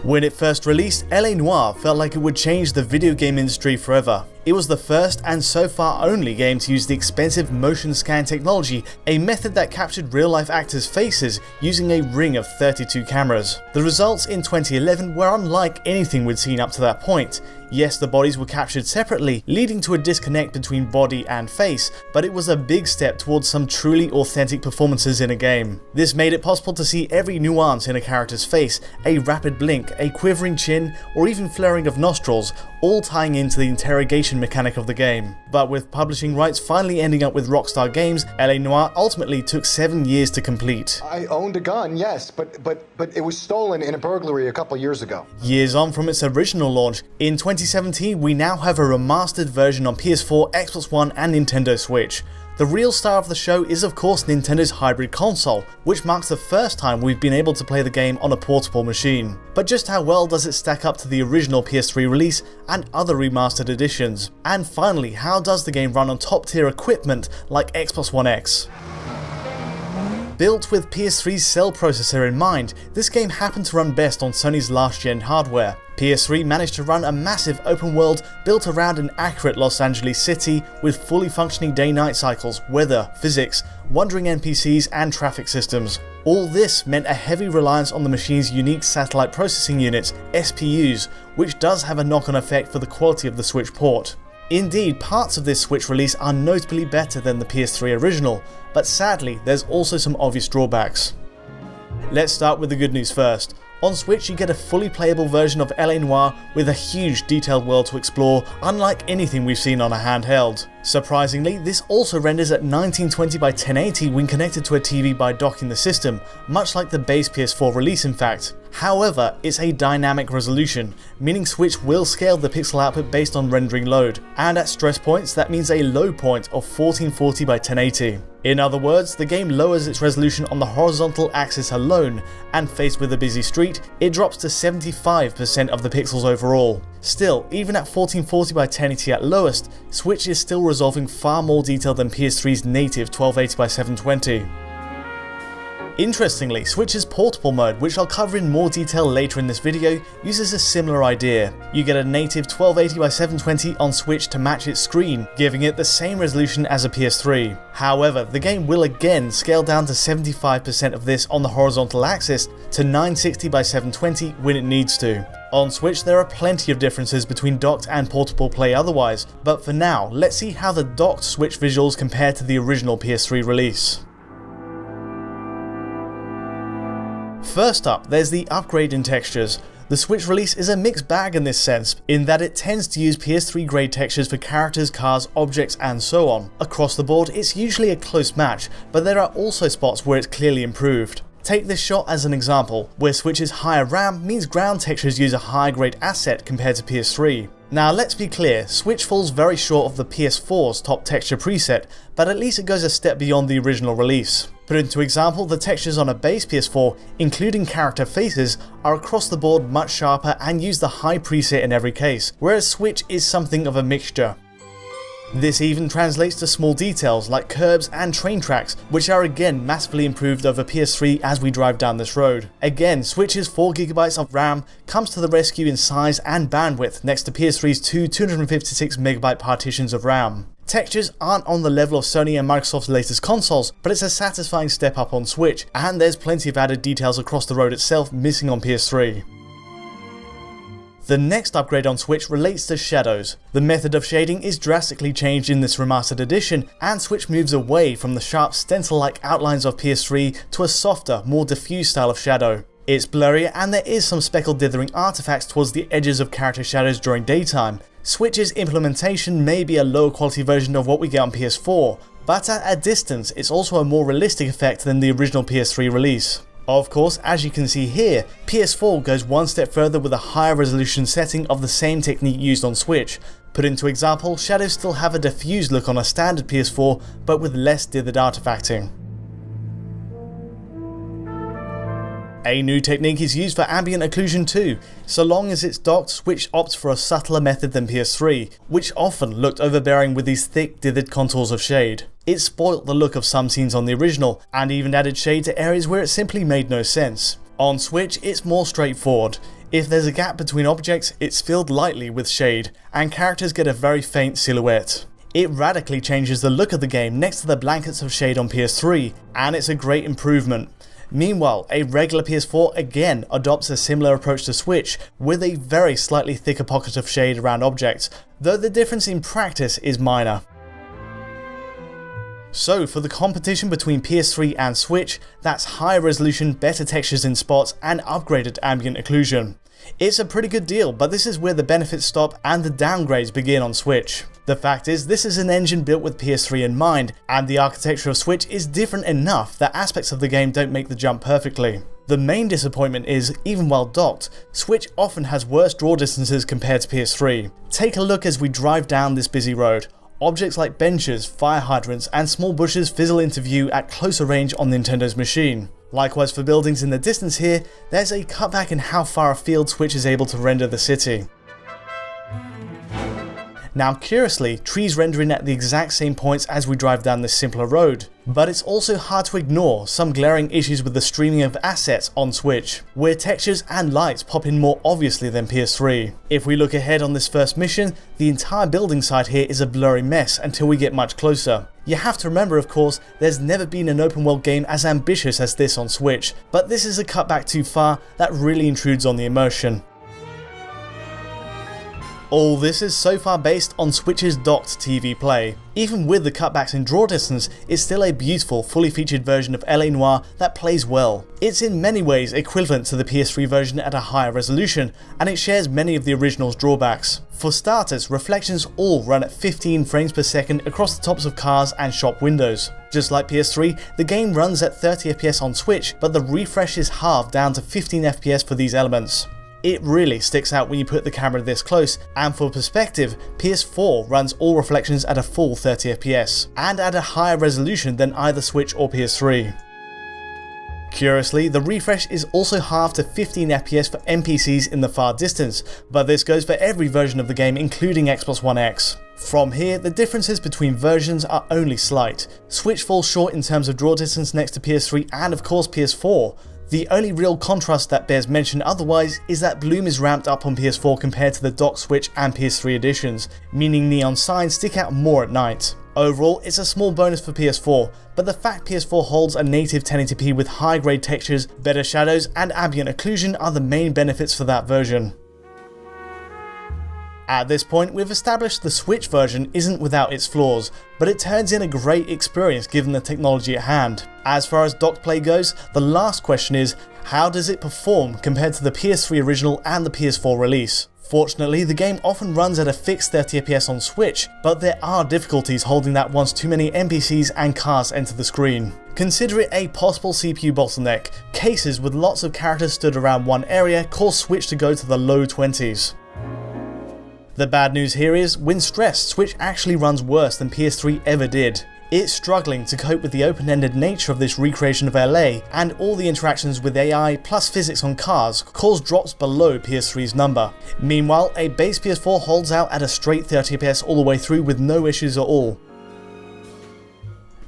When it first released, LA Noire felt like it would change the video game industry forever. It was the first and so far only game to use the expensive motion scan technology, a method that captured real-life actors' faces using a ring of 32 cameras. The results in 2011 were unlike anything we'd seen up to that point. Yes, the bodies were captured separately, leading to a disconnect between body and face, but it was a big step towards some truly authentic performances in a game. This made it possible to see every nuance in a character's face, a rapid blink, a quivering chin, or even flaring of nostrils, all tying into the interrogation mechanic of the game. But with publishing rights finally ending up with Rockstar Games, LA Noire ultimately took 7 years to complete. I owned a gun, yes, but it was stolen in a burglary a couple years ago. Years on from its original launch, in 2017 we now have a remastered version on PS4, Xbox One and Nintendo Switch. The real star of the show is of course Nintendo's hybrid console, which marks the first time we've been able to play the game on a portable machine. But just how well does it stack up to the original PS3 release and other remastered editions? And finally, how does the game run on top tier equipment like Xbox One X? Built with PS3's Cell processor in mind, this game happened to run best on Sony's last-gen hardware. PS3 managed to run a massive open world built around an accurate Los Angeles city with fully functioning day-night cycles, weather, physics, wandering NPCs and traffic systems. All this meant a heavy reliance on the machine's unique satellite processing units, SPUs, which does have a knock-on effect for the quality of the Switch port. Indeed, parts of this Switch release are notably better than the PS3 original, but sadly there's also some obvious drawbacks. Let's start with the good news first. On Switch you get a fully playable version of LA Noire with a huge detailed world to explore, unlike anything we've seen on a handheld. Surprisingly, this also renders at 1920 by 1080 when connected to a TV by docking the system, much like the base PS4 release in fact. However, it's a dynamic resolution, meaning Switch will scale the pixel output based on rendering load, and at stress points that means a low point of 1440 by 1080. In other words, the game lowers its resolution on the horizontal axis alone, and faced with a busy street, it drops to 75% of the pixels overall. Still, even at 1440 by 1080 at lowest, Switch is still resolving far more detail than PS3's native 1280 by 720. Interestingly, Switch's portable mode, which I'll cover in more detail later in this video, uses a similar idea. You get a native 1280 by 720 on Switch to match its screen, giving it the same resolution as a PS3. However, the game will again scale down to 75% of this on the horizontal axis to 960 by 720 when it needs to. On Switch there are plenty of differences between docked and portable play otherwise, but for now, let's see how the docked Switch visuals compare to the original PS3 release. First up, there's the upgrade in textures. The Switch release is a mixed bag in this sense, in that it tends to use PS3 grade textures for characters, cars, objects and so on. Across the board it's usually a close match, but there are also spots where it's clearly improved. Take this shot as an example, where Switch's higher RAM means ground textures use a higher grade asset compared to PS3. Now let's be clear, Switch falls very short of the PS4's top texture preset, but at least it goes a step beyond the original release. Put into example, the textures on a base PS4, including character faces, are across the board much sharper and use the high preset in every case, whereas Switch is something of a mixture. This even translates to small details like curbs and train tracks, which are again massively improved over PS3 as we drive down this road. Again, Switch's 4GB of RAM comes to the rescue in size and bandwidth next to PS3's two 256MB partitions of RAM. Textures aren't on the level of Sony and Microsoft's latest consoles, but it's a satisfying step up on Switch, and there's plenty of added details across the road itself missing on PS3. The next upgrade on Switch relates to shadows. The method of shading is drastically changed in this remastered edition, and Switch moves away from the sharp stencil-like outlines of PS3 to a softer, more diffuse style of shadow. It's blurrier and there is some speckled dithering artifacts towards the edges of character shadows during daytime. Switch's implementation may be a lower quality version of what we get on PS4, but at a distance it's also a more realistic effect than the original PS3 release. Of course, as you can see here, PS4 goes one step further with a higher resolution setting of the same technique used on Switch. Put into example, shadows still have a diffused look on a standard PS4, but with less dithered artifacting. A new technique is used for ambient occlusion too. So long as it's docked, Switch opts for a subtler method than PS3, which often looked overbearing with these thick dithered contours of shade. It spoilt the look of some scenes on the original, and even added shade to areas where it simply made no sense. On Switch, it's more straightforward. If there's a gap between objects, it's filled lightly with shade, and characters get a very faint silhouette. It radically changes the look of the game next to the blankets of shade on PS3, and it's a great improvement. Meanwhile, a regular PS4 again adopts a similar approach to Switch, with a very slightly thicker pocket of shade around objects, though the difference in practice is minor. So for the competition between PS3 and Switch, that's higher resolution, better textures in spots, and upgraded ambient occlusion. It's a pretty good deal, but this is where the benefits stop and the downgrades begin on Switch. The fact is, this is an engine built with PS3 in mind, and the architecture of Switch is different enough that aspects of the game don't make the jump perfectly. The main disappointment is, even while docked, Switch often has worse draw distances compared to PS3. Take a look as we drive down this busy road. Objects like benches, fire hydrants, and small bushes fizzle into view at closer range on Nintendo's machine. Likewise for buildings in the distance here, there's a cutback in how far afield Switch is able to render the city. Now curiously, trees render in at the exact same points as we drive down this simpler road, but it's also hard to ignore some glaring issues with the streaming of assets on Switch, where textures and lights pop in more obviously than PS3. If we look ahead on this first mission, the entire building site here is a blurry mess until we get much closer. You have to remember, of course, there's never been an open world game as ambitious as this on Switch, but this is a cutback too far that really intrudes on the immersion. All this is so far based on Switch's docked TV Play. Even with the cutbacks in draw distance, it's still a beautiful, fully featured version of LA Noire that plays well. It's in many ways equivalent to the PS3 version at a higher resolution, and it shares many of the original's drawbacks. For starters, reflections all run at 15 frames per second across the tops of cars and shop windows. Just like PS3, the game runs at 30 FPS on Switch, but the refresh is halved down to 15 FPS for these elements. It really sticks out when you put the camera this close, and for perspective, PS4 runs all reflections at a full 30 FPS, and at a higher resolution than either Switch or PS3. Curiously, the refresh is also halved to 15 FPS for NPCs in the far distance, but this goes for every version of the game including Xbox One X. From here, the differences between versions are only slight. Switch falls short in terms of draw distance next to PS3 and of course PS4. The only real contrast that bears mention otherwise is that bloom is ramped up on PS4 compared to the docked Switch and PS3 editions, meaning neon signs stick out more at night. Overall, it's a small bonus for PS4, but the fact PS4 holds a native 1080p with high grade textures, better shadows, and ambient occlusion are the main benefits for that version. At this point, we've established the Switch version isn't without its flaws, but it turns in a great experience given the technology at hand. As far as docked play goes, the last question is, how does it perform compared to the PS3 original and the PS4 release? Fortunately, the game often runs at a fixed 30 FPS on Switch, but there are difficulties holding that once too many NPCs and cars enter the screen. Consider it a possible CPU bottleneck. Cases with lots of characters stood around one area cause Switch to go to the low 20s. The bad news here is, when stressed, Switch actually runs worse than PS3 ever did. It's struggling to cope with the open-ended nature of this recreation of LA, and all the interactions with AI plus physics on cars cause drops below PS3's number. Meanwhile, a base PS4 holds out at a straight 30 FPS all the way through with no issues at all.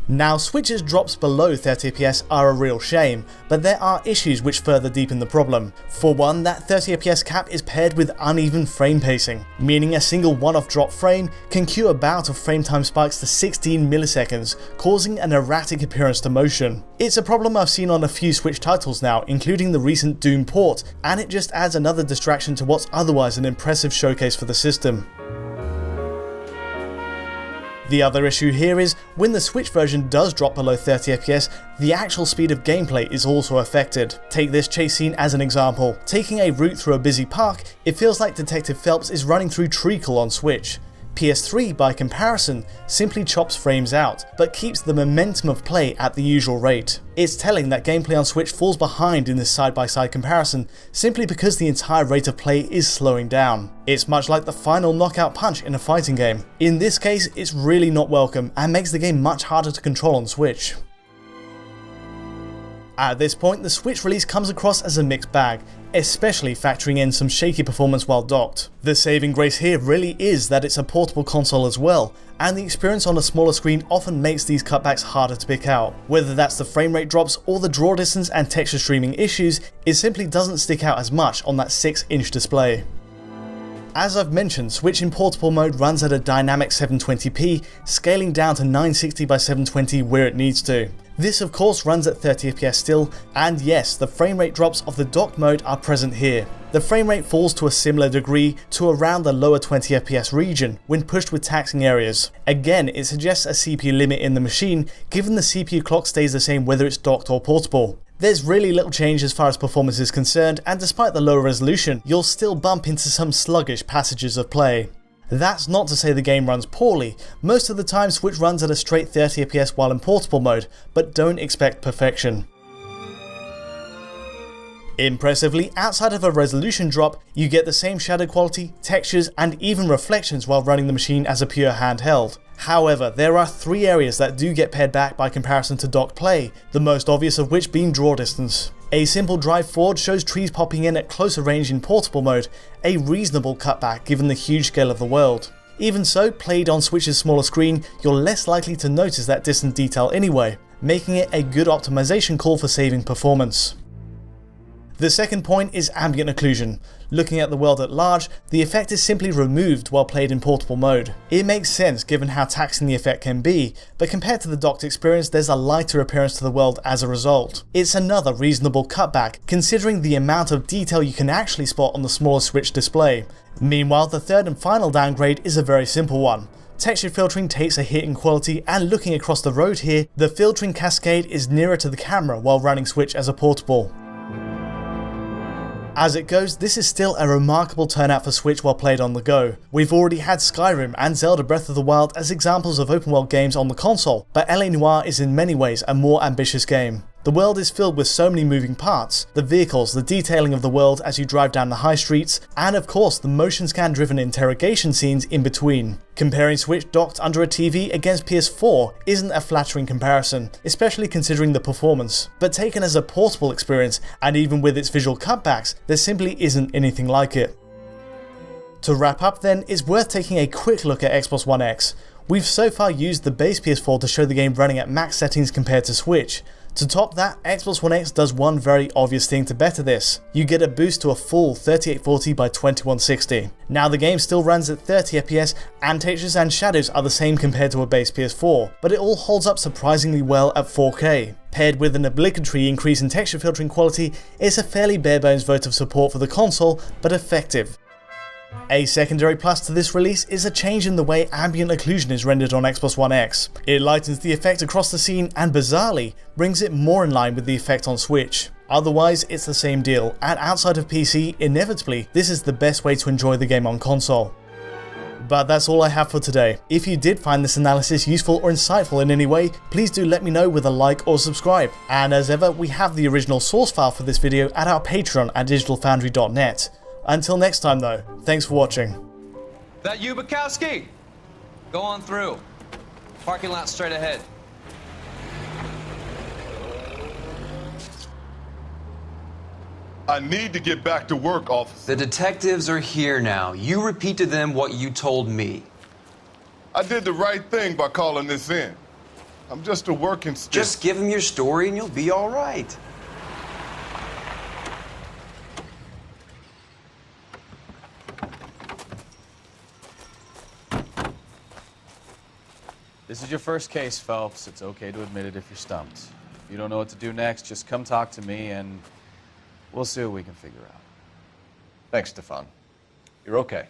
Now, Switch's drops below 30 FPS are a real shame, but there are issues which further deepen the problem. For one, that 30 FPS cap is paired with uneven frame pacing, meaning a single one-off drop frame can cue a bout of frame time spikes to 16 milliseconds, causing an erratic appearance to motion. It's a problem I've seen on a few Switch titles now, including the recent Doom port, and it just adds another distraction to what's otherwise an impressive showcase for the system. The other issue here is, when the Switch version does drop below 30 FPS, the actual speed of gameplay is also affected. Take this chase scene as an example. Taking a route through a busy park, it feels like Detective Phelps is running through treacle on Switch. PS3, by comparison, simply chops frames out, but keeps the momentum of play at the usual rate. It's telling that gameplay on Switch falls behind in this side-by-side comparison, simply because the entire rate of play is slowing down. It's much like the final knockout punch in a fighting game. In this case, it's really not welcome, and makes the game much harder to control on Switch. At this point, the Switch release comes across as a mixed bag, especially factoring in some shaky performance while docked. The saving grace here really is that it's a portable console as well, and the experience on a smaller screen often makes these cutbacks harder to pick out. Whether that's the frame rate drops or the draw distance and texture streaming issues, it simply doesn't stick out as much on that 6-inch display. As I've mentioned, Switch in portable mode runs at a dynamic 720p, scaling down to 960 by 720 where it needs to. This of course runs at 30 FPS still, and yes, the frame rate drops of the docked mode are present here. The frame rate falls to a similar degree to around the lower 20 FPS region when pushed with taxing areas. Again, it suggests a CPU limit in the machine, given the CPU clock stays the same whether it's docked or portable. There's really little change as far as performance is concerned, and despite the lower resolution, you'll still bump into some sluggish passages of play. That's not to say the game runs poorly. Most of the time Switch runs at a straight 30 FPS while in portable mode, but don't expect perfection. Impressively, outside of a resolution drop, you get the same shadow quality, textures, and even reflections while running the machine as a pure handheld. However, there are 3 areas that do get pared back by comparison to docked play, the most obvious of which being draw distance. A simple drive forward shows trees popping in at closer range in portable mode, a reasonable cutback given the huge scale of the world. Even so, played on Switch's smaller screen, you're less likely to notice that distant detail anyway, making it a good optimization call for saving performance. The second point is ambient occlusion. Looking at the world at large, the effect is simply removed while played in portable mode. It makes sense given how taxing the effect can be, but compared to the docked experience, there's a lighter appearance to the world as a result. It's another reasonable cutback, considering the amount of detail you can actually spot on the smaller Switch display. Meanwhile, the third and final downgrade is a very simple one. Texture filtering takes a hit in quality, and looking across the road here, the filtering cascade is nearer to the camera while running Switch as a portable. As it goes, this is still a remarkable turnout for Switch while played on the go. We've already had Skyrim and Zelda Breath of the Wild as examples of open world games on the console, but LA Noire is in many ways a more ambitious game. The world is filled with so many moving parts, the vehicles, the detailing of the world as you drive down the high streets, and of course the motion scan driven interrogation scenes in between. Comparing Switch docked under a TV against PS4 isn't a flattering comparison, especially considering the performance, but taken as a portable experience, and even with its visual cutbacks, there simply isn't anything like it. To wrap up then, it's worth taking a quick look at Xbox One X. We've so far used the base PS4 to show the game running at max settings compared to Switch. To top that, Xbox One X does one very obvious thing to better this. You get a boost to a full 3840 by 2160. Now the game still runs at 30 FPS and textures and shadows are the same compared to a base PS4, but it all holds up surprisingly well at 4K. Paired with an obligatory increase in texture filtering quality, it's a fairly bare bones vote of support for the console, but effective. A secondary plus to this release is a change in the way ambient occlusion is rendered on Xbox One X. It lightens the effect across the scene and bizarrely brings it more in line with the effect on Switch. Otherwise, it's the same deal, and outside of PC, inevitably, this is the best way to enjoy the game on console. But that's all I have for today. If you did find this analysis useful or insightful in any way, please do let me know with a like or subscribe. And as ever, we have the original source file for this video at our Patreon at digitalfoundry.net. Until next time though, thanks for watching. That you, Bukowski? Go on through. Parking lot straight ahead. I need to get back to work, officer. The detectives are here now. You repeat to them what you told me. I did the right thing by calling this in. I'm just a working stiff. Just give them your story and you'll be all right. This is your first case, Phelps. It's okay to admit it if you're stumped. If you don't know what to do next, just come talk to me and we'll see what we can figure out. Thanks, Stefan. You're okay.